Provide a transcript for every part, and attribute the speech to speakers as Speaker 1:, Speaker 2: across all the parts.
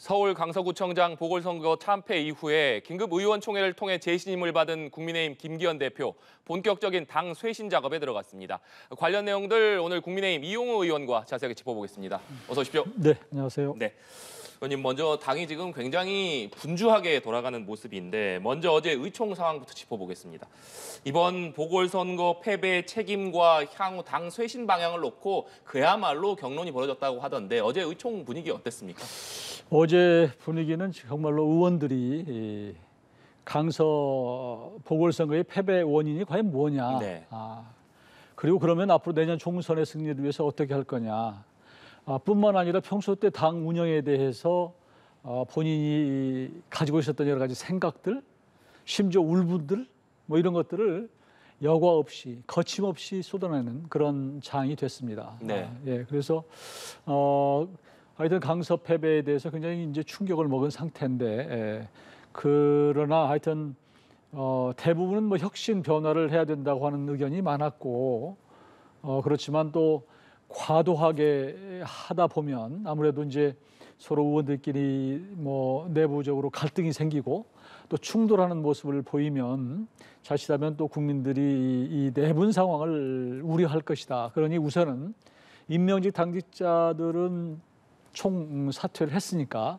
Speaker 1: 서울 강서구청장 보궐선거 참패 이후에 긴급 의원총회를 통해 재신임을 받은 국민의힘 김기현 대표, 본격적인 당 쇄신 작업에 들어갔습니다. 관련 내용들 오늘 국민의힘 이용호 의원과 자세하게 짚어보겠습니다. 어서 오십시오.
Speaker 2: 네, 안녕하세요.
Speaker 1: 네. 의원님, 먼저 당이 지금 굉장히 분주하게 돌아가는 모습인데 먼저 어제 의총 상황부터 짚어보겠습니다. 이번 보궐선거 패배의 책임과 향후 당 쇄신 방향을 놓고 그야말로 격론이 벌어졌다고 하던데 어제 의총 분위기 어땠습니까?
Speaker 2: 어제 분위기는 정말로 의원들이 강서 보궐선거의 패배 원인이 과연 뭐냐.
Speaker 1: 네.
Speaker 2: 그리고 그러면 앞으로 내년 총선의 승리를 위해서 어떻게 할 거냐. 뿐만 아니라 평소 때 당 운영에 대해서 본인이 가지고 있었던 여러 가지 생각들, 심지어 울분들 뭐 이런 것들을 여과 없이 거침없이 쏟아내는 그런 장이 됐습니다.
Speaker 1: 네.
Speaker 2: 그래서 하여튼 강서 패배에 대해서 굉장히 이제 충격을 먹은 상태인데 그러나 하여튼 대부분은 뭐 혁신 변화를 해야 된다고 하는 의견이 많았고 그렇지만 또 과도하게 하다 보면 아무래도 이제 서로 의원들끼리 뭐 내부적으로 갈등이 생기고 또 충돌하는 모습을 보이면 자칫하면 또 국민들이 이 내분 상황을 우려할 것이다. 그러니 우선은 임명직 당직자들은 총 사퇴를 했으니까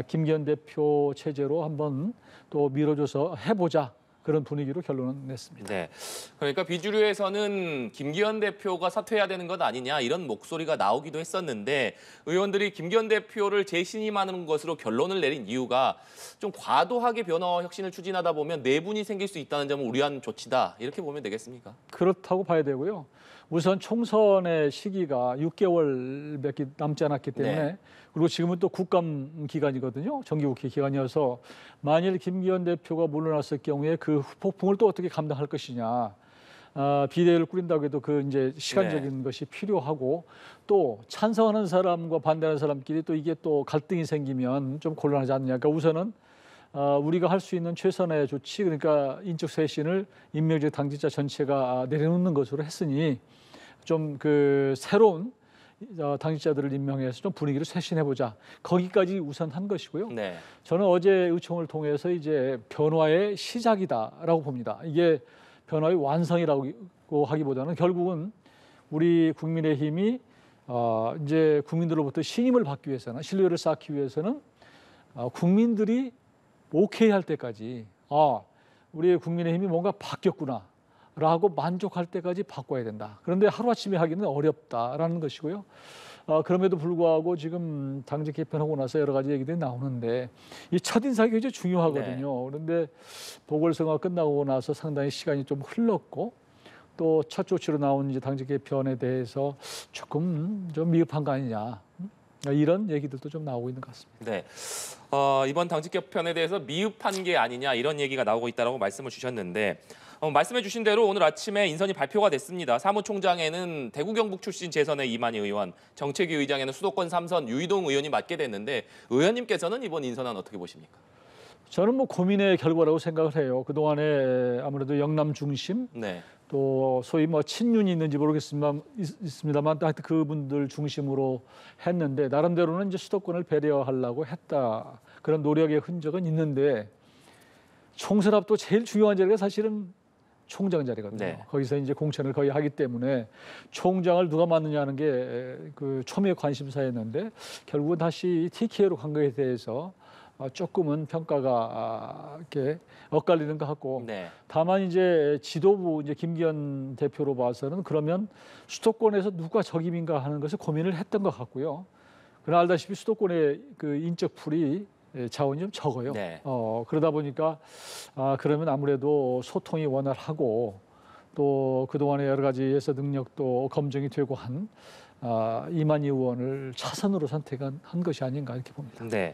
Speaker 2: 김기현 대표 체제로 한번 또 밀어줘서 해보자. 그런 분위기로 결론은 냈습니다.
Speaker 1: 네, 그러니까 비주류에서는 김기현 대표가 사퇴해야 되는 것 아니냐 이런 목소리가 나오기도 했었는데 의원들이 김기현 대표를 재신임하는 것으로 결론을 내린 이유가 좀 과도하게 변화와 혁신을 추진하다 보면 내분이 생길 수 있다는 점을 우려한 조치다 이렇게 보면 되겠습니까?
Speaker 2: 그렇다고 봐야 되고요. 우선 총선의 시기가 6개월밖에 남지 않았기 때문에
Speaker 1: 네.
Speaker 2: 그리고 지금은 또 국감 기간이거든요. 정기국회 기간이어서 만일 김기현 대표가 물러났을 경우에 그 폭풍을 또 어떻게 감당할 것이냐. 비대위를 꾸린다고 해도 그 이제 시간적인 것이 필요하고 또 찬성하는 사람과 반대하는 사람끼리 또 이게 또 갈등이 생기면 좀 곤란하지 않느냐. 그러니까 우선은 우리가 할 수 있는 최선의 조치, 그러니까 인적 쇄신을 임명직 당직자 전체가 내려놓는 것으로 했으니 좀 그 새로운 당직자들을 임명해서 좀 분위기를 쇄신해보자. 거기까지 우선 한 것이고요.
Speaker 1: 네.
Speaker 2: 저는 어제 의총을 통해서 이제 변화의 시작이다라고 봅니다. 이게 변화의 완성이라고 하기보다는 결국은 우리 국민의힘이 이제 국민들로부터 신임을 받기 위해서는 신뢰를 쌓기 위해서는 국민들이 오케이 할 때까지 우리 국민의힘이 뭔가 바뀌었구나라고 만족할 때까지 바꿔야 된다. 그런데 하루아침에 하기는 어렵다라는 것이고요. 그럼에도 불구하고 지금 당직 개편하고 나서 여러 가지 얘기들이 나오는데 이 첫인상이 굉장히 중요하거든요. 그런데 보궐선거가 끝나고 나서 상당히 시간이 좀 흘렀고 또 첫 조치로 나온 이제 당직 개편에 대해서 조금 좀 미흡한 거 아니냐. 이런 얘기들도 좀 나오고 있는 것 같습니다.
Speaker 1: 네. 이번 당직 개편에 대해서 미흡한 게 아니냐 이런 얘기가 나오고 있다고 말씀을 주셨는데 말씀해 주신 대로 오늘 아침에 인선이 발표가 됐습니다. 사무총장에는 대구 경북 출신 재선의 이만희 의원, 정책위 의장에는 수도권 3선 유이동 의원이 맡게 됐는데 의원님께서는 이번 인선안 어떻게 보십니까?
Speaker 2: 저는 뭐 고민의 결과라고 생각을 해요. 그동안에 아무래도 영남 중심
Speaker 1: 네.
Speaker 2: 또 소위 뭐 친윤이 있는지 모르겠습니다만 하여튼 그분들 중심으로 했는데 나름대로는 이제 수도권을 배려하려고 했다. 그런 노력의 흔적은 있는데 총선 앞도 제일 중요한 자리가 사실은 총장 자리거든요.
Speaker 1: 네.
Speaker 2: 거기서 이제 공천을 거의 하기 때문에 총장을 누가 맡느냐는 게 그 초미의 관심사였는데 결국은 다시 TK로 간 것에 대해서 조금은 평가가 이렇게 엇갈리는 것 같고
Speaker 1: 네.
Speaker 2: 다만 이제 지도부 이제 김기현 대표로 봐서는 그러면 수도권에서 누가 적임인가 하는 것을 고민을 했던 것 같고요. 그러나 알다시피 수도권의 그 인적 풀이 자원이 좀 적어요.
Speaker 1: 네.
Speaker 2: 그러다 보니까 그러면 아무래도 소통이 원활하고 또 그동안의 여러 가지에서 능력도 검증이 되고 한 이만희 의원을 차선으로 선택한 것이 아닌가 이렇게 봅니다.
Speaker 1: 네.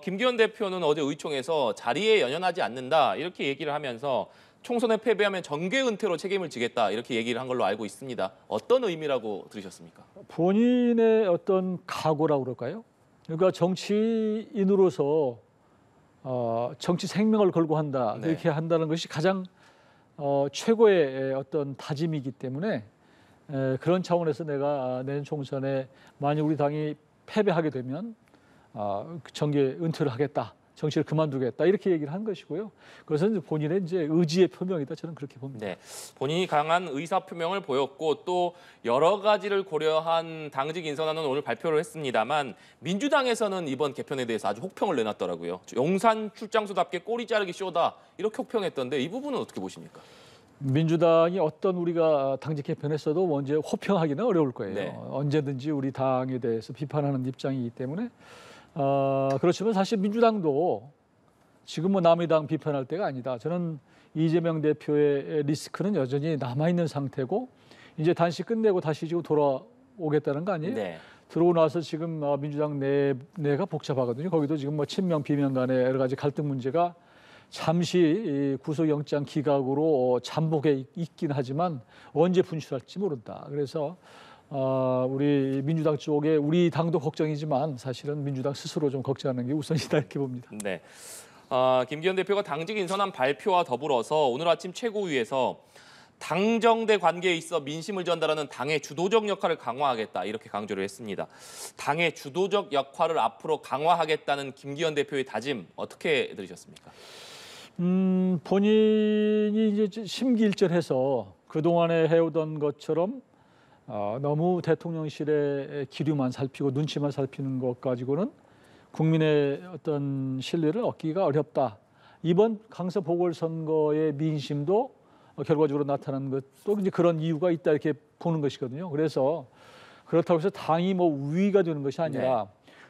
Speaker 1: 김기현 대표는 어제 의총에서 자리에 연연하지 않는다 이렇게 얘기를 하면서 총선에 패배하면 정계 은퇴로 책임을 지겠다 이렇게 얘기를 한 걸로 알고 있습니다. 어떤 의미라고 들으셨습니까?
Speaker 2: 본인의 어떤 각오라고 그럴까요? 그러니까 정치인으로서 정치 생명을 걸고 한다
Speaker 1: 네.
Speaker 2: 이렇게 한다는 것이 가장 최고의 어떤 다짐이기 때문에 그런 차원에서 내가 내년 총선에 만약 우리 당이 패배하게 되면 정계 은퇴를 하겠다. 정치를 그만두겠다 이렇게 얘기를 한 것이고요. 그것은 본인의 이제 의지의 표명이다. 저는 그렇게 봅니다.
Speaker 1: 네, 본인이 강한 의사 표명을 보였고 또 여러 가지를 고려한 당직 인선안은 오늘 발표를 했습니다만 민주당에서는 이번 개편에 대해서 아주 혹평을 내놨더라고요. 용산 출장소답게 꼬리 자르기 쇼다 이렇게 혹평했던데 이 부분은 어떻게 보십니까?
Speaker 2: 민주당이 어떤 우리가 당직 개편했어도 먼저 호평하기는 어려울 거예요.
Speaker 1: 네.
Speaker 2: 언제든지 우리 당에 대해서 비판하는 입장이기 때문에 그렇지만 사실 민주당도 지금 뭐 남의 당 비판할 때가 아니다. 저는 이재명 대표의 리스크는 여전히 남아있는 상태고 이제 끝내고 다시 지금 돌아오겠다는 거 아니에요?
Speaker 1: 네.
Speaker 2: 들어오고 나서 지금 민주당 내가 복잡하거든요. 거기도 지금 뭐 친명 비명 간의 여러 가지 갈등 문제가 잠시 이 구속영장 기각으로 잠복해 있긴 하지만 언제 분출할지 모른다. 그래서 우리 민주당 쪽에 우리 당도 걱정이지만 사실은 민주당 스스로 좀 걱정하는 게 우선이다 이렇게 봅니다.
Speaker 1: 네. 김기현 대표가 당직 인선안 발표와 더불어서 오늘 아침 최고위에서 당정대 관계에 있어 민심을 전달하는 당의 주도적 역할을 강화하겠다 이렇게 강조를 했습니다. 당의 주도적 역할을 앞으로 강화하겠다는 김기현 대표의 다짐 어떻게 들으셨습니까?
Speaker 2: 본인이 이제 심기일전해서 그동안에 해오던 것처럼 너무 대통령실의 기류만 살피고 눈치만 살피는 것 가지고는 국민의 어떤 신뢰를 얻기가 어렵다. 이번 강서 보궐선거의 민심도 결과적으로 나타난 것도 이제 그런 이유가 있다 이렇게 보는 것이거든요. 그래서 그렇다고 해서 당이 뭐 우위가 되는 것이 아니라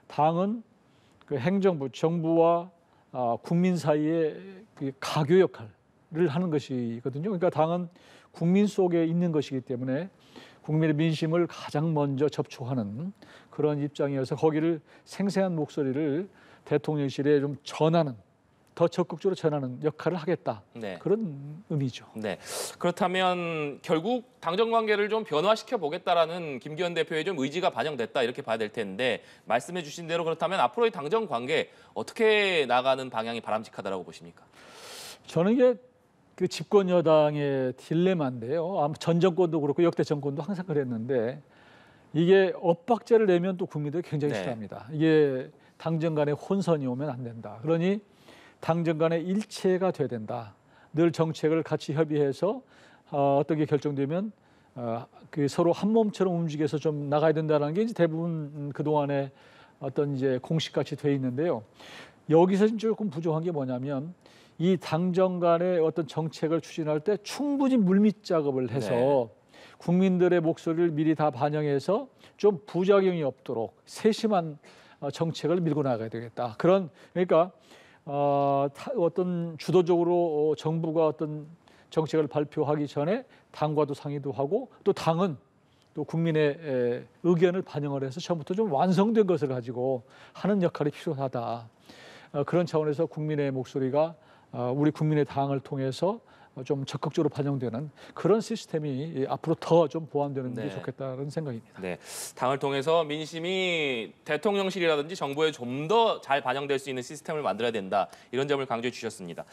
Speaker 2: 당은 그 행정부, 정부와 국민 사이에 그 가교 역할을 하는 것이거든요. 그러니까 당은 국민 속에 있는 것이기 때문에 국민의 민심을 가장 먼저 접촉하는 그런 입장이어서 거기를 생생한 목소리를 대통령실에 좀 전하는 더 적극적으로 전하는 역할을 하겠다.
Speaker 1: 네.
Speaker 2: 그런 의미죠.
Speaker 1: 네. 그렇다면 결국 당정 관계를 좀 변화시켜 보겠다라는 김기현 대표의 좀 의지가 반영됐다 이렇게 봐야 될 텐데 말씀해 주신 대로 그렇다면 앞으로의 당정 관계 어떻게 나가는 방향이 바람직하다라고 보십니까?
Speaker 2: 저는 이게 그 집권 여당의 딜레마인데요. 전 정권도 그렇고 역대 정권도 항상 그랬는데 이게 엇박자를 내면 또 국민들이 굉장히 싫어합니다. 이게 당정 간에 혼선이 오면 안 된다. 그러니 당정 간에 일체가 돼야 된다. 늘 정책을 같이 협의해서 어떤 게 결정되면 그 서로 한 몸처럼 움직여서 좀 나가야 된다는 게 이제 대부분 그동안에 어떤 이제 공식같이 돼 있는데요. 여기서 조금 부족한 게 뭐냐면 이 당정 간의 어떤 정책을 추진할 때 충분히 물밑 작업을 해서 국민들의 목소리를 미리 다 반영해서 좀 부작용이 없도록 세심한 정책을 밀고 나가야 되겠다. 그러니까 어떤 주도적으로 정부가 어떤 정책을 발표하기 전에 당과도 상의도 하고 또 당은 또 국민의 의견을 반영을 해서 처음부터 좀 완성된 것을 가지고 하는 역할이 필요하다. 그런 차원에서 국민의 목소리가 우리 국민의 당을 통해서 좀 적극적으로 반영되는 그런 시스템이 앞으로 더 좀 보완되는 게 좋겠다는 생각입니다.
Speaker 1: 네, 당을 통해서 민심이 대통령실이라든지 정부에 좀 더 잘 반영될 수 있는 시스템을 만들어야 된다. 이런 점을 강조해 주셨습니다.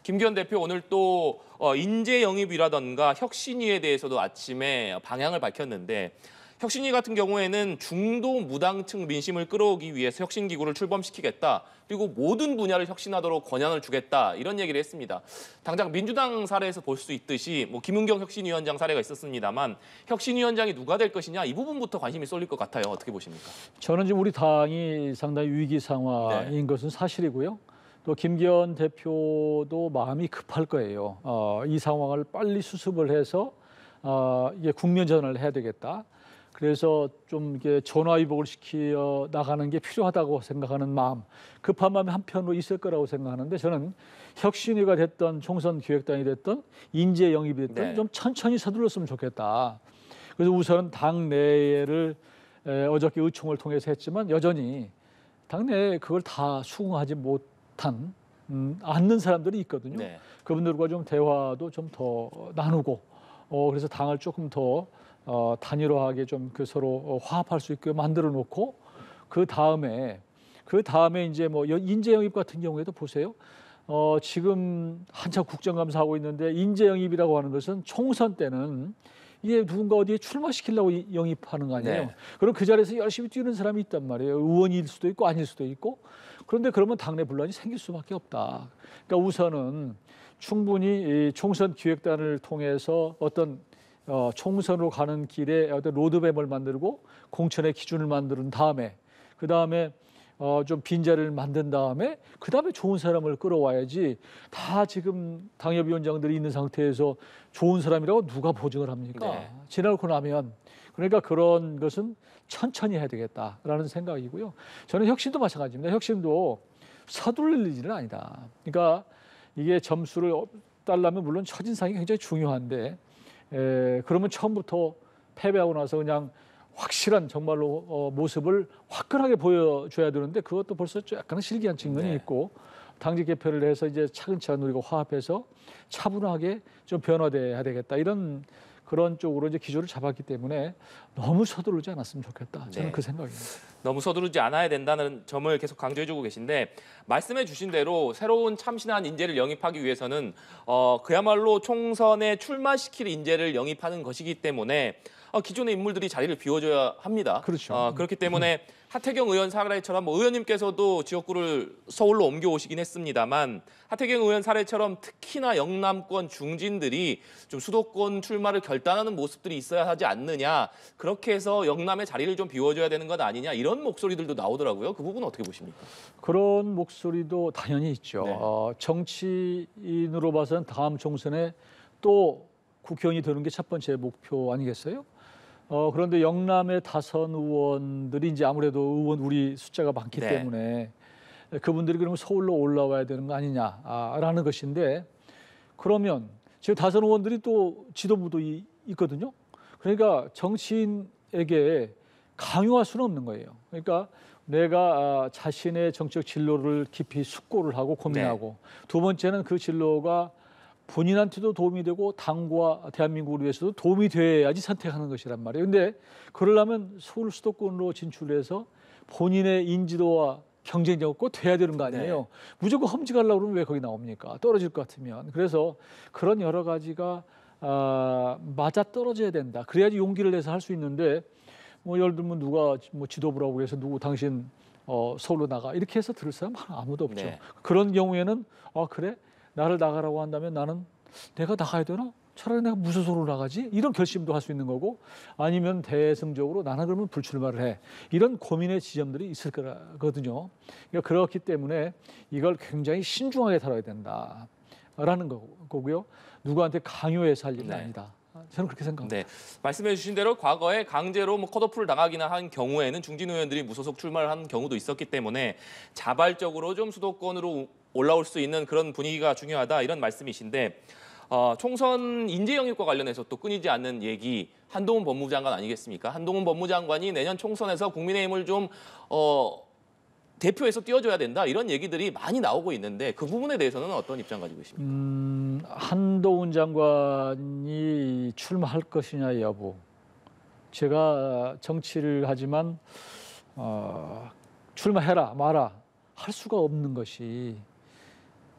Speaker 1: 김기현 대표 오늘 또 인재 영입이라든가 혁신위에 대해서도 아침에 방향을 밝혔는데 혁신위 같은 경우에는 중도 무당층 민심을 끌어오기 위해서 혁신기구를 출범시키겠다. 그리고 모든 분야를 혁신하도록 권한을 주겠다. 이런 얘기를 했습니다. 당장 민주당 사례에서 볼 수 있듯이 뭐 김은경 혁신위원장 사례가 있었습니다만 혁신위원장이 누가 될 것이냐 이 부분부터 관심이 쏠릴 것 같아요. 어떻게 보십니까?
Speaker 2: 저는 지금 우리 당이 상당히 위기 상황인 것은 사실이고요. 또 김기현 대표도 마음이 급할 거예요. 이 상황을 빨리 수습을 해서 이게 국면 전환을 해야 되겠다. 그래서 좀 이게 전화위복을 시켜 나가는 게 필요하다고 생각하는 마음, 급한 마음이 한편으로 있을 거라고 생각하는데 저는 혁신위가 됐던 총선 기획단이 됐던 인재 영입이 됐던 좀 천천히 서둘렀으면 좋겠다. 그래서 우선은 당 내를 어저께 의총을 통해서 했지만 여전히 당 내에 그걸 다 수긍하지 못한 않는 사람들이 있거든요. 그분들과 좀 대화도 좀 더 나누고 그래서 당을 조금 더 단일화하게 좀 그 서로 화합할 수 있게 만들어 놓고 그 다음에 이제 뭐 인재 영입 같은 경우에도 보세요. 지금 한참 국정감사하고 있는데 인재 영입이라고 하는 것은 총선 때는 이게 누군가 어디에 출마시키려고 영입하는 거 아니에요.
Speaker 1: 네.
Speaker 2: 그럼 그 자리에서 열심히 뛰는 사람이 있단 말이에요. 의원일 수도 있고 아닐 수도 있고. 그런데 그러면 당내 분란이 생길 수밖에 없다. 그러니까 우선은 충분히 이 총선 기획단을 통해서 어떤 총선으로 가는 길에 어떤 로드맵을 만들고 공천의 기준을 만든 다음에 그 다음에 좀 빈자리를 만든 다음에 그 다음에 좋은 사람을 끌어와야지 다 지금 당협위원장들이 있는 상태에서 좋은 사람이라고 누가 보증을 합니까?
Speaker 1: 네.
Speaker 2: 지나고 나면 그러니까 그런 것은 천천히 해야 되겠다라는 생각이고요. 저는 혁신도 마찬가지입니다. 혁신도 서두를 일은 아니다. 그러니까 이게 점수를 따려면 물론 첫인상이 굉장히 중요한데 그러면 처음부터 패배하고 나서 그냥 확실한 정말로 모습을 화끈하게 보여줘야 되는데 그것도 벌써 약간은 실기한 측면이
Speaker 1: 네.
Speaker 2: 있고 당직 개편을 해서 이제 차근차근 우리가 화합해서 차분하게 좀 변화돼야 되겠다 이런 그런 쪽으로 이제 기조를 잡았기 때문에 너무 서두르지 않았으면 좋겠다. 저는
Speaker 1: 네.
Speaker 2: 그 생각입니다.
Speaker 1: 너무 서두르지 않아야 된다는 점을 계속 강조해주고 계신데 말씀해 주신 대로 새로운 참신한 인재를 영입하기 위해서는 그야말로 총선에 출마시킬 인재를 영입하는 것이기 때문에 기존의 인물들이 자리를 비워줘야 합니다.
Speaker 2: 그렇죠.
Speaker 1: 그렇기 때문에 하태경 의원 사례처럼 뭐 의원님께서도 지역구를 서울로 옮겨오시긴 했습니다만 하태경 의원 사례처럼 특히나 영남권 중진들이 좀 수도권 출마를 결단하는 모습들이 있어야 하지 않느냐. 그렇게 해서 영남의 자리를 좀 비워줘야 되는 것 아니냐. 이런 목소리들도 나오더라고요. 그 부분은 어떻게 보십니까?
Speaker 2: 그런 목소리도 당연히 있죠.
Speaker 1: 네.
Speaker 2: 정치인으로 봐서는 다음 총선에 또 국회의원이 되는 게 첫 번째 목표 아니겠어요? 그런데 영남의 다선 의원들이 이제 아무래도 의원 우리 숫자가 많기
Speaker 1: 네.
Speaker 2: 때문에 그분들이 그러면 서울로 올라와야 되는 거 아니냐라는 것인데 그러면 지금 다선 의원들이 또 지도부도 있거든요. 그러니까 정치인에게 강요할 수는 없는 거예요. 그러니까 내가 자신의 정책 진로를 깊이 숙고를 하고 고민하고 두 번째는 그 진로가 본인한테도 도움이 되고 당과 대한민국을 위해서도 도움이 돼야지 선택하는 것이란 말이에요. 근데 그러려면 서울 수도권으로 진출해서 본인의 인지도와 경쟁력이 꼭 돼야 되는 거 아니에요.
Speaker 1: 네.
Speaker 2: 무조건 험직하려고 그러면 왜 거기 나옵니까? 떨어질 것 같으면. 그래서 그런 여러 가지가 맞아 떨어져야 된다. 그래야지 용기를 내서 할 수 있는데 뭐 예를 들면 누가 뭐 지도부라고 해서 누구 당신 서울로 나가 이렇게 해서 들을 사람 아무도 없죠.
Speaker 1: 네.
Speaker 2: 그런 경우에는 그래? 나를 나가라고 한다면 나는 내가 나가야 되나? 차라리 내가 무소속으로 나가지? 이런 결심도 할 수 있는 거고 아니면 대승적으로 나는 그러면 불출마를 해. 이런 고민의 지점들이 있을 거거든요. 그러니까 그렇기 때문에 이걸 굉장히 신중하게 다뤄야 된다라는 거고요. 누구한테 강요해서 할 일은
Speaker 1: 네.
Speaker 2: 아니다. 저는 그렇게 생각합니다.
Speaker 1: 네, 말씀해 주신 대로 과거에 강제로 뭐 컷오프를 당하기나 한 경우에는 중진 의원들이 무소속 출마를 한 경우도 있었기 때문에 자발적으로 좀 수도권으로 올라올 수 있는 그런 분위기가 중요하다 이런 말씀이신데 총선 인재 영입과 관련해서 또 끊이지 않는 얘기 한동훈 법무장관 아니겠습니까? 한동훈 법무장관이 내년 총선에서 국민의힘을 좀 대표해서 띄워줘야 된다 이런 얘기들이 많이 나오고 있는데 그 부분에 대해서는 어떤 입장 가지고 계십니까?
Speaker 2: 한동훈 장관이 출마할 것이냐 여부. 제가 정치를 하지만 출마해라 마라 할 수가 없는 것이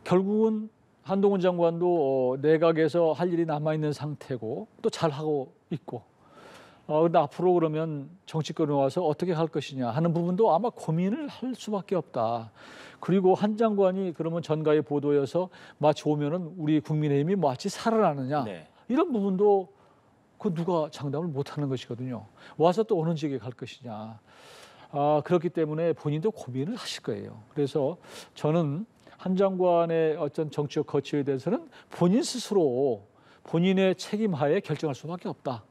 Speaker 2: 결국은 한동훈 장관도 내각에서 할 일이 남아있는 상태고 또 잘하고 있고 근데 앞으로 그러면 정치권에 와서 어떻게 할 것이냐 하는 부분도 아마 고민을 할 수밖에 없다. 그리고 한 장관이 그러면 전가의 보도여서 마치 오면은 우리 국민의힘이 마치 살아나느냐
Speaker 1: 네.
Speaker 2: 이런 부분도 그 누가 장담을 못하는 것이거든요. 와서 또 어느 지역에 갈 것이냐. 그렇기 때문에 본인도 고민을 하실 거예요. 그래서 저는 한 장관의 어떤 정치적 거취에 대해서는 본인 스스로 본인의 책임하에 결정할 수밖에 없다.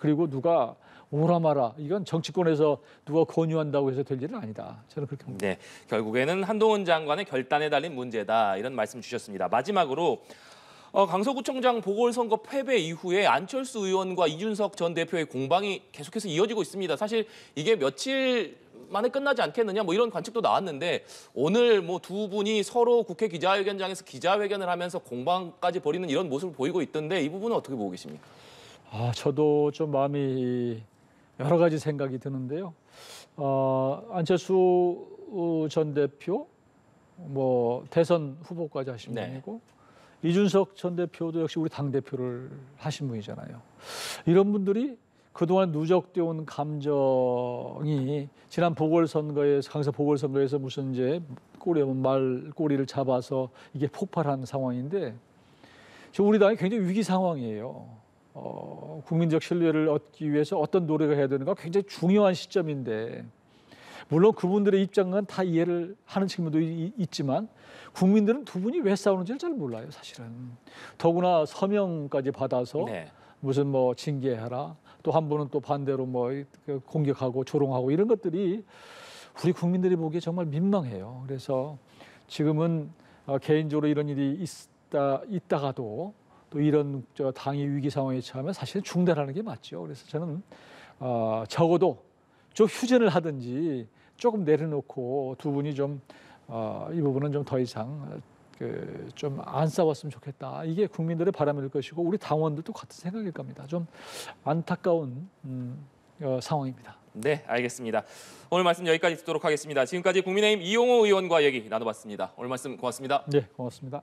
Speaker 2: 그리고 누가 오라 마라 이건 정치권에서 누가 권유한다고 해서 될 일은 아니다. 저는 그렇게 봅니다.
Speaker 1: 네, 결국에는 한동훈 장관의 결단에 달린 문제다 이런 말씀 주셨습니다. 마지막으로 강서구청장 보궐선거 패배 이후에 안철수 의원과 이준석 전 대표의 공방이 계속해서 이어지고 있습니다. 사실 이게 며칠 만에 끝나지 않겠느냐 뭐 이런 관측도 나왔는데 오늘 뭐 두 분이 서로 국회 기자회견장에서 기자회견을 하면서 공방까지 벌이는 이런 모습을 보이고 있던데 이 부분은 어떻게 보고 계십니까?
Speaker 2: 저도 좀 마음이 여러 가지 생각이 드는데요. 안철수 전 대표 뭐 대선 후보까지 하신
Speaker 1: 네.
Speaker 2: 분이고 이준석 전 대표도 역시 우리 당 대표를 하신 분이잖아요. 이런 분들이 그동안 누적되어 온 감정이 지난 보궐선거에서 강서 보궐선거에서 무슨 이제 꼬리를 잡아서 이게 폭발한 상황인데 지금 우리 당이 굉장히 위기 상황이에요. 국민적 신뢰를 얻기 위해서 어떤 노력을 해야 되는가 굉장히 중요한 시점인데 물론 그분들의 입장은 다 이해를 하는 측면도 있지만 국민들은 두 분이 왜 싸우는지를 잘 몰라요, 사실은. 더구나 서명까지 받아서
Speaker 1: 네.
Speaker 2: 무슨 뭐 징계하라. 또 한 분은 또 반대로 뭐 공격하고 조롱하고 이런 것들이 우리 국민들이 보기에 정말 민망해요. 그래서 지금은 개인적으로 이런 일이 있다가도 또 이런 당이 위기 상황에 처하면 사실은 중단하는 게 맞죠. 그래서 저는 적어도 좀 휴전을 하든지 조금 내려놓고 두 분이 좀 이 부분은 좀 더 이상 좀 안 싸웠으면 좋겠다. 이게 국민들의 바람일 것이고 우리 당원들도 같은 생각일 겁니다. 좀 안타까운 상황입니다.
Speaker 1: 네, 알겠습니다. 오늘 말씀 여기까지 듣도록 하겠습니다. 지금까지 국민의힘 이용호 의원과 얘기 나눠봤습니다. 오늘 말씀 고맙습니다.
Speaker 2: 네, 고맙습니다.